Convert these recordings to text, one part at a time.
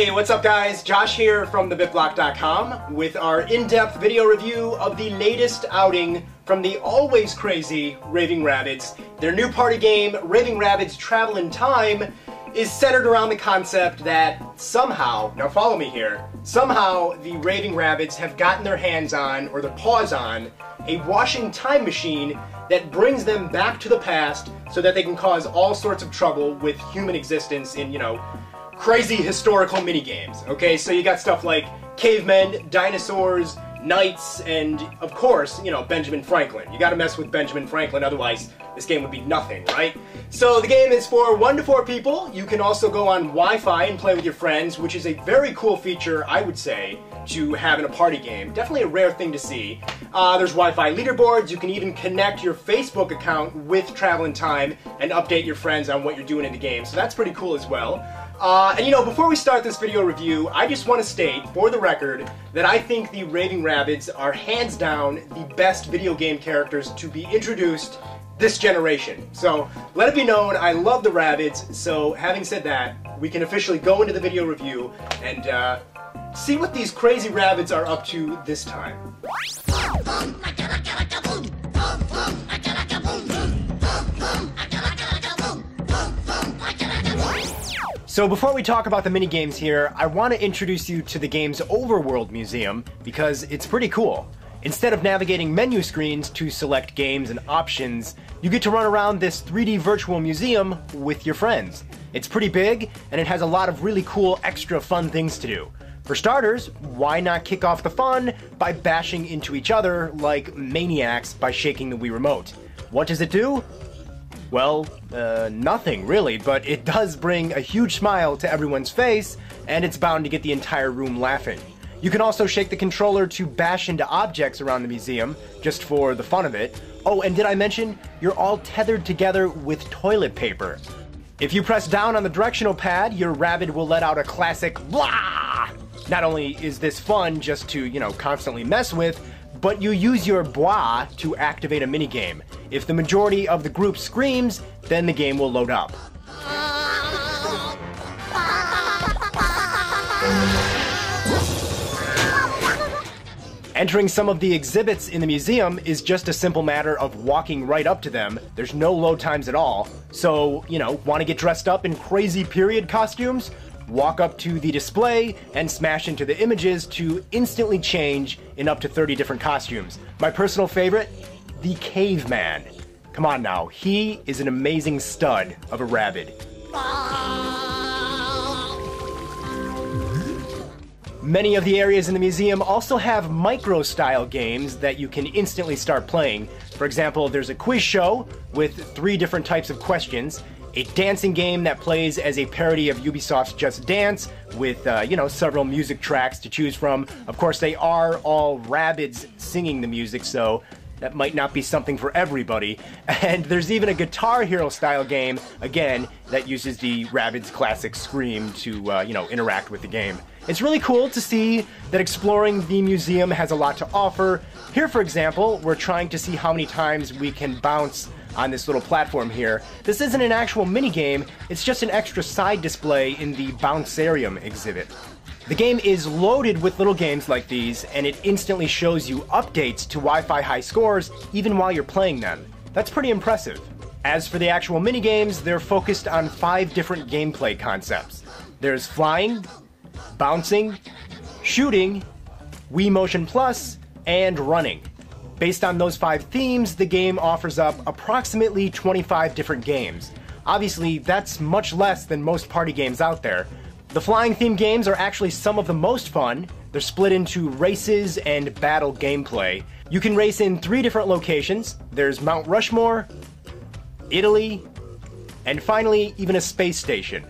Hey, what's up guys? Josh here from thebitblock.com with our in-depth video review of the latest outing from the always crazy Raving Rabbids. Their new party game, Raving Rabbids Travel in Time, is centered around the concept that somehow, now follow me here, somehow the Raving Rabbids have gotten their hands on, or their paws on, a washing time machine that brings them back to the past so that they can cause all sorts of trouble with human existence in, crazy historical minigames. Okay, so you got stuff like cavemen, dinosaurs, knights, and of course, Benjamin Franklin. You gotta mess with Benjamin Franklin, otherwise this game would be nothing, right? So the game is for 1 to 4 people. You can also go on Wi-Fi and play with your friends, which is a very cool feature, I would say, to have in a party game. Definitely a rare thing to see. There's Wi-Fi leaderboards. You can even connect your Facebook account with Travel in Time and update your friends on what you're doing in the game, so that's pretty cool as well. And before we start this video review, I just want to state, for the record, that I think the Raving Rabbids are hands down the best video game characters to be introduced this generation. So, let it be known, I love the Rabbids, so having said that, we can officially go into the video review and see what these crazy Rabbids are up to this time. So before we talk about the minigames here, I want to introduce you to the game's Overworld Museum, because it's pretty cool. Instead of navigating menu screens to select games and options, you get to run around this 3D virtual museum with your friends. It's pretty big, and it has a lot of really cool extra fun things to do. For starters, why not kick off the fun by bashing into each other like maniacs by shaking the Wii Remote? What does it do? Well, nothing really, but it does bring a huge smile to everyone's face, and it's bound to get the entire room laughing. You can also shake the controller to bash into objects around the museum, just for the fun of it. Oh, and did I mention, you're all tethered together with toilet paper. If you press down on the directional pad, your Rabbid will let out a classic blah! Not only is this fun just to, constantly mess with, but you use your blah to activate a minigame. If the majority of the group screams, then the game will load up. Entering some of the exhibits in the museum is just a simple matter of walking right up to them. There's no load times at all. So, want to get dressed up in crazy period costumes? Walk up to the display and smash into the images to instantly change in up to 30 different costumes. My personal favorite, the Caveman. Come on now, he is an amazing stud of a Rabbid. Many of the areas in the museum also have micro-style games that you can instantly start playing. For example, there's a quiz show with 3 different types of questions, a dancing game that plays as a parody of Ubisoft's Just Dance with, several music tracks to choose from. Of course, they are all Rabbids singing the music, so that might not be something for everybody. And there's even a Guitar Hero style game, again, that uses the Rabbids classic scream to, interact with the game. It's really cool to see that exploring the museum has a lot to offer. Here, for example, we're trying to see how many times we can bounce on this little platform here. This isn't an actual minigame, it's just an extra side display in the Bouncerium exhibit. The game is loaded with little games like these, and it instantly shows you updates to Wi-Fi high scores even while you're playing them. That's pretty impressive. As for the actual minigames, they're focused on 5 different gameplay concepts. There's flying, bouncing, shooting, Wii Motion Plus, and running. Based on those 5 themes, the game offers up approximately 25 different games. Obviously, that's much less than most party games out there. The flying theme games are actually some of the most fun. They're split into races and battle gameplay. You can race in 3 different locations. There's Mount Rushmore, Italy, and finally, even a space station.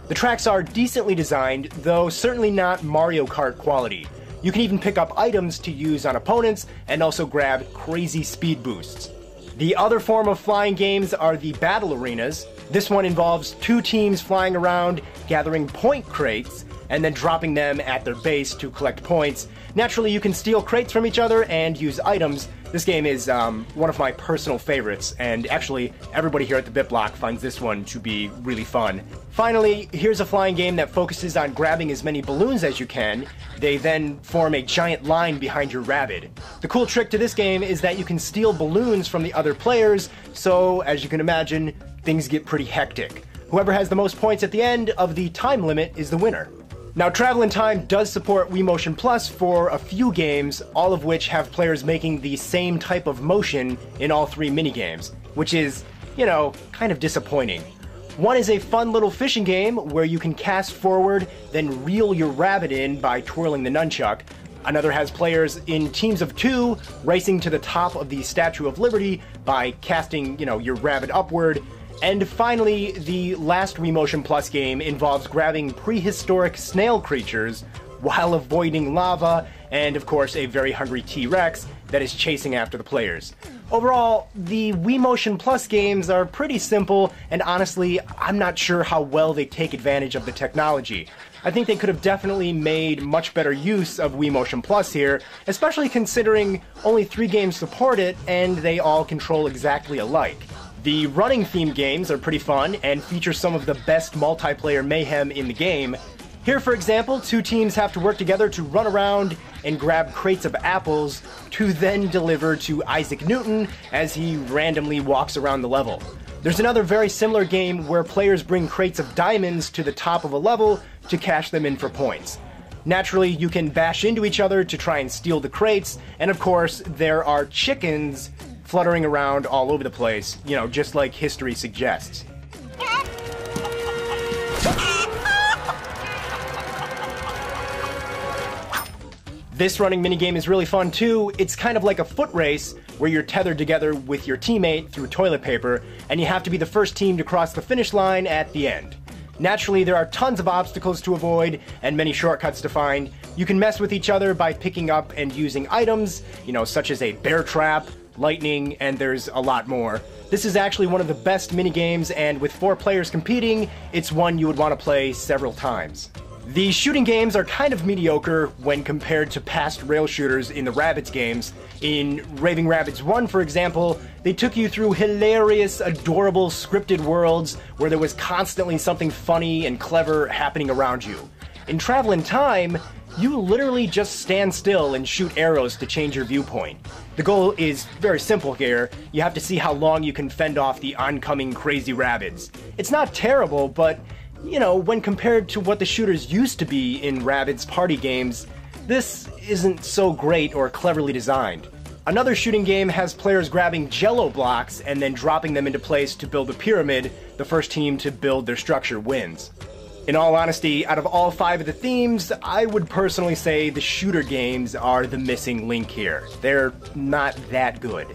The tracks are decently designed, though certainly not Mario Kart quality. You can even pick up items to use on opponents and also grab crazy speed boosts. The other form of flying games are the battle arenas. This one involves 2 teams flying around, gathering point crates, and then dropping them at their base to collect points. Naturally, you can steal crates from each other and use items. This game is one of my personal favorites, and actually, everybody here at the BitBlock finds this one to be really fun. Finally, here's a flying game that focuses on grabbing as many balloons as you can. They then form a giant line behind your Rabbid. The cool trick to this game is that you can steal balloons from the other players, so as you can imagine, things get pretty hectic. Whoever has the most points at the end of the time limit is the winner. Now, Travelin' Time does support Wii Motion Plus for a few games, all of which have players making the same type of motion in all three minigames, which is, you know, kind of disappointing. One is a fun little fishing game where you can cast forward, then reel your Rabbid in by twirling the nunchuck. Another has players in teams of 2 racing to the top of the Statue of Liberty by casting, your Rabbid upward. And finally, the last Wii Motion Plus game involves grabbing prehistoric snail creatures while avoiding lava and, of course, a very hungry T-Rex that is chasing after the players. Overall, the Wii Motion Plus games are pretty simple, and honestly, I'm not sure how well they take advantage of the technology. I think they could have definitely made much better use of Wii Motion Plus here, especially considering only 3 games support it and they all control exactly alike. The running theme games are pretty fun and feature some of the best multiplayer mayhem in the game. Here, for example, 2 teams have to work together to run around and grab crates of apples to then deliver to Isaac Newton as he randomly walks around the level. There's another very similar game where players bring crates of diamonds to the top of a level to cash them in for points. Naturally, you can bash into each other to try and steal the crates, and of course, there are chickens fluttering around all over the place, just like history suggests. This running minigame is really fun too. It's kind of like a foot race where you're tethered together with your teammate through toilet paper, and you have to be the first team to cross the finish line at the end. Naturally, there are tons of obstacles to avoid and many shortcuts to find. You can mess with each other by picking up and using items, such as a bear trap, lightning, and there's a lot more. This is actually one of the best minigames, and with 4 players competing, it's one you would want to play several times. The shooting games are kind of mediocre when compared to past rail shooters in the Rabbids games. In Raving Rabbids 1, for example, they took you through hilarious, adorable, scripted worlds where there was constantly something funny and clever happening around you. In Travelin' Time, you literally just stand still and shoot arrows to change your viewpoint. The goal is very simple here. You have to see how long you can fend off the oncoming crazy Rabbids. It's not terrible, but when compared to what the shooters used to be in Rabbids party games, this isn't so great or cleverly designed. Another shooting game has players grabbing Jello blocks and then dropping them into place to build a pyramid. The first team to build their structure wins. In all honesty, out of all 5 of the themes, I would personally say the shooter games are the missing link here. They're not that good.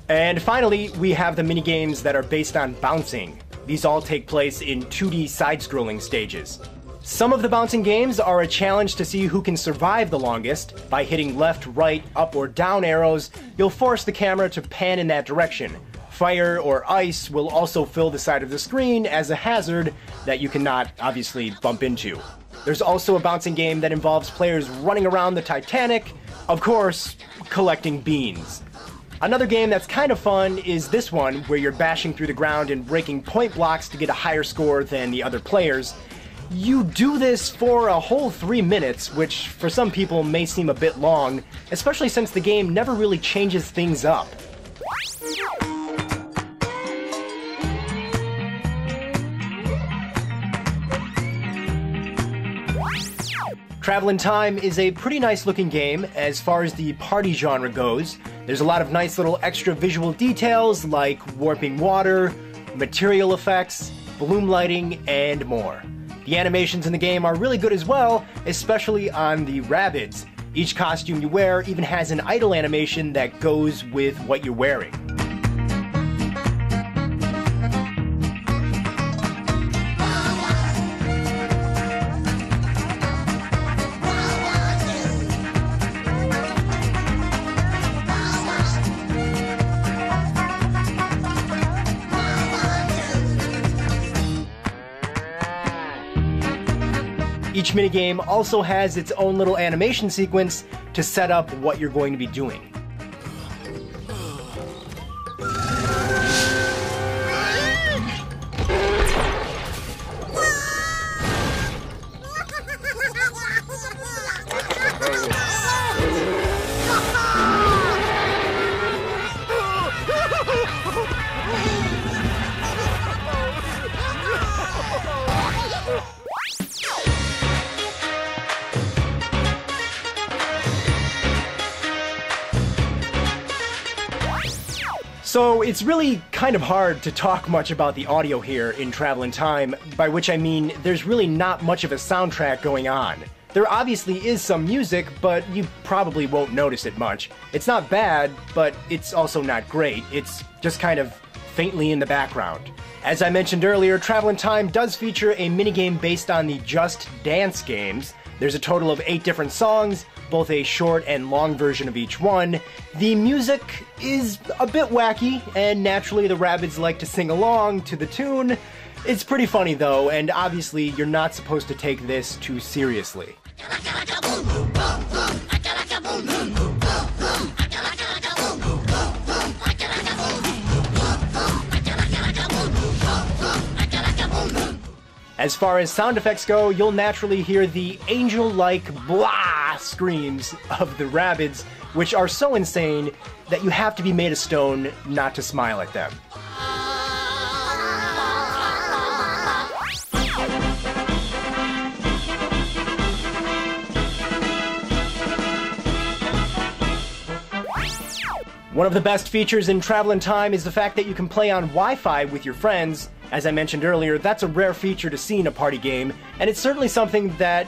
And finally, we have the minigames that are based on bouncing. These all take place in 2D side-scrolling stages. Some of the bouncing games are a challenge to see who can survive the longest. By hitting left, right, up, or down arrows, you'll force the camera to pan in that direction. Fire or ice will also fill the side of the screen as a hazard that you cannot obviously bump into. There's also a bouncing game that involves players running around the Titanic, of course, collecting beans. Another game that's kind of fun is this one, where you're bashing through the ground and breaking point blocks to get a higher score than the other players. You do this for a whole 3 minutes, which for some people may seem a bit long, especially since the game never really changes things up. Travelin' Time is a pretty nice looking game as far as the party genre goes. There's a lot of nice little extra visual details like warping water, material effects, bloom lighting, and more. The animations in the game are really good as well, especially on the Rabbids. Each costume you wear even has an idle animation that goes with what you're wearing. Each minigame also has its own little animation sequence to set up what you're going to be doing. So it's really kind of hard to talk much about the audio here in Travel in Time, by which I mean there's really not much of a soundtrack going on. There obviously is some music, but you probably won't notice it much. It's not bad, but it's also not great. It's just kind of faintly in the background. As I mentioned earlier, Travel in Time does feature a minigame based on the Just Dance games. There's a total of 8 different songs, both a short and long version of each one. The music is a bit wacky, and naturally the Rabbids like to sing along to the tune. It's pretty funny though, and obviously you're not supposed to take this too seriously. As far as sound effects go, you'll naturally hear the angel-like blah screams of the Rabbids, which are so insane that you have to be made of stone not to smile at them. One of the best features in Travel in Time is the fact that you can play on Wi-Fi with your friends. As I mentioned earlier, that's a rare feature to see in a party game, and it's certainly something that,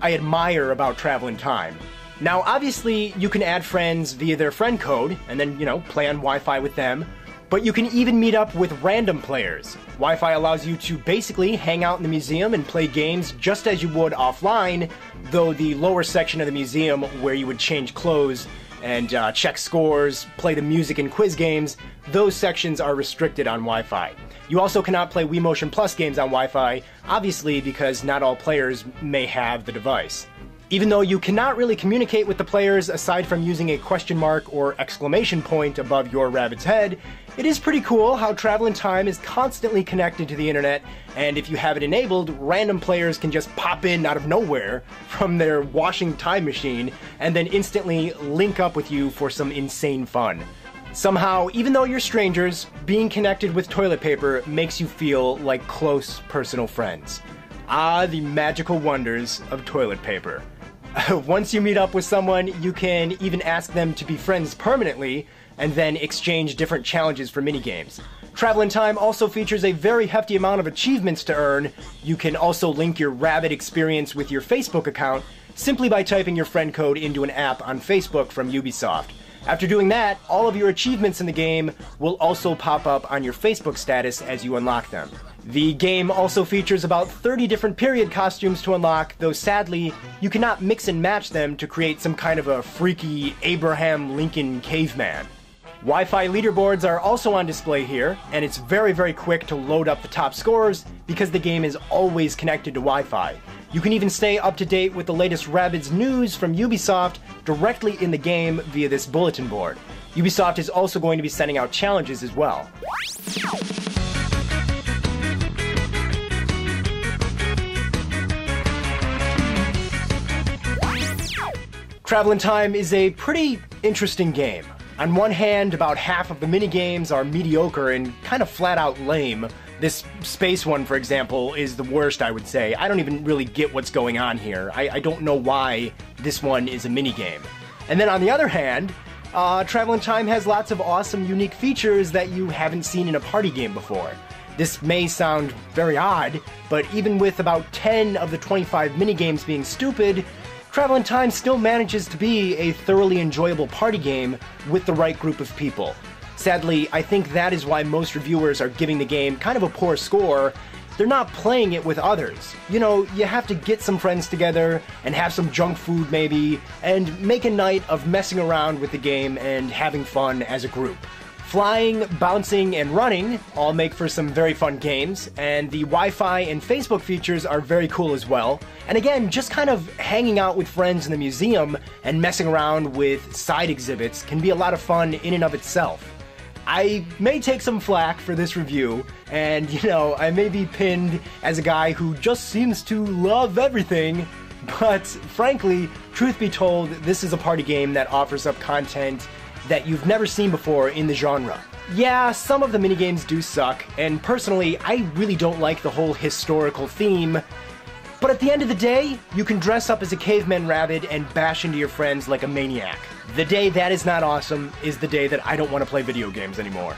I admire about Travel in Time. Now, obviously, you can add friends via their friend code, and then, play on Wi-Fi with them, but you can even meet up with random players. Wi-Fi allows you to basically hang out in the museum and play games just as you would offline, though the lower section of the museum, where you would change clothes and check scores, play the music and quiz games, those sections are restricted on Wi-Fi. You also cannot play Wii Motion Plus games on Wi-Fi, obviously because not all players may have the device. Even though you cannot really communicate with the players aside from using a question mark or exclamation point above your Rabbid's head, it is pretty cool how Travel in Time is constantly connected to the internet, and if you have it enabled, random players can just pop in out of nowhere from their washing time machine and then instantly link up with you for some insane fun. Somehow, even though you're strangers, being connected with toilet paper makes you feel like close personal friends. Ah, the magical wonders of toilet paper. Once you meet up with someone, you can even ask them to be friends permanently, and then exchange different challenges for minigames. Travel in Time also features a very hefty amount of achievements to earn. You can also link your Rabbid experience with your Facebook account simply by typing your friend code into an app on Facebook from Ubisoft. After doing that, all of your achievements in the game will also pop up on your Facebook status as you unlock them. The game also features about 30 different period costumes to unlock, though sadly, you cannot mix and match them to create some kind of a freaky Abraham Lincoln caveman. Wi-Fi leaderboards are also on display here, and it's very, very quick to load up the top scores because the game is always connected to Wi-Fi. You can even stay up to date with the latest Rabbids news from Ubisoft directly in the game via this bulletin board. Ubisoft is also going to be sending out challenges as well. Travel in Time is a pretty interesting game. On one hand, about half of the minigames are mediocre and kind of flat out lame. This space one, for example, is the worst, I would say. I don't even really get what's going on here. I don't know why this one is a minigame. And then on the other hand, Travel in Time has lots of awesome, unique features that you haven't seen in a party game before. This may sound very odd, but even with about 10 of the 25 minigames being stupid, Travel in Time still manages to be a thoroughly enjoyable party game with the right group of people. Sadly, I think that is why most reviewers are giving the game kind of a poor score. They're not playing it with others. You have to get some friends together and have some junk food maybe, and make a night of messing around with the game and having fun as a group. Flying, bouncing, and running all make for some very fun games, and the Wi-Fi and Facebook features are very cool as well. And again, just kind of hanging out with friends in the museum and messing around with side exhibits can be a lot of fun in and of itself. I may take some flack for this review, and I may be pinned as a guy who just seems to love everything, but frankly, truth be told, this is a party game that offers up content that you've never seen before in the genre. Yeah, some of the minigames do suck, and personally, I really don't like the whole historical theme, but at the end of the day, you can dress up as a caveman rabbit and bash into your friends like a maniac. The day that is not awesome is the day that I don't want to play video games anymore.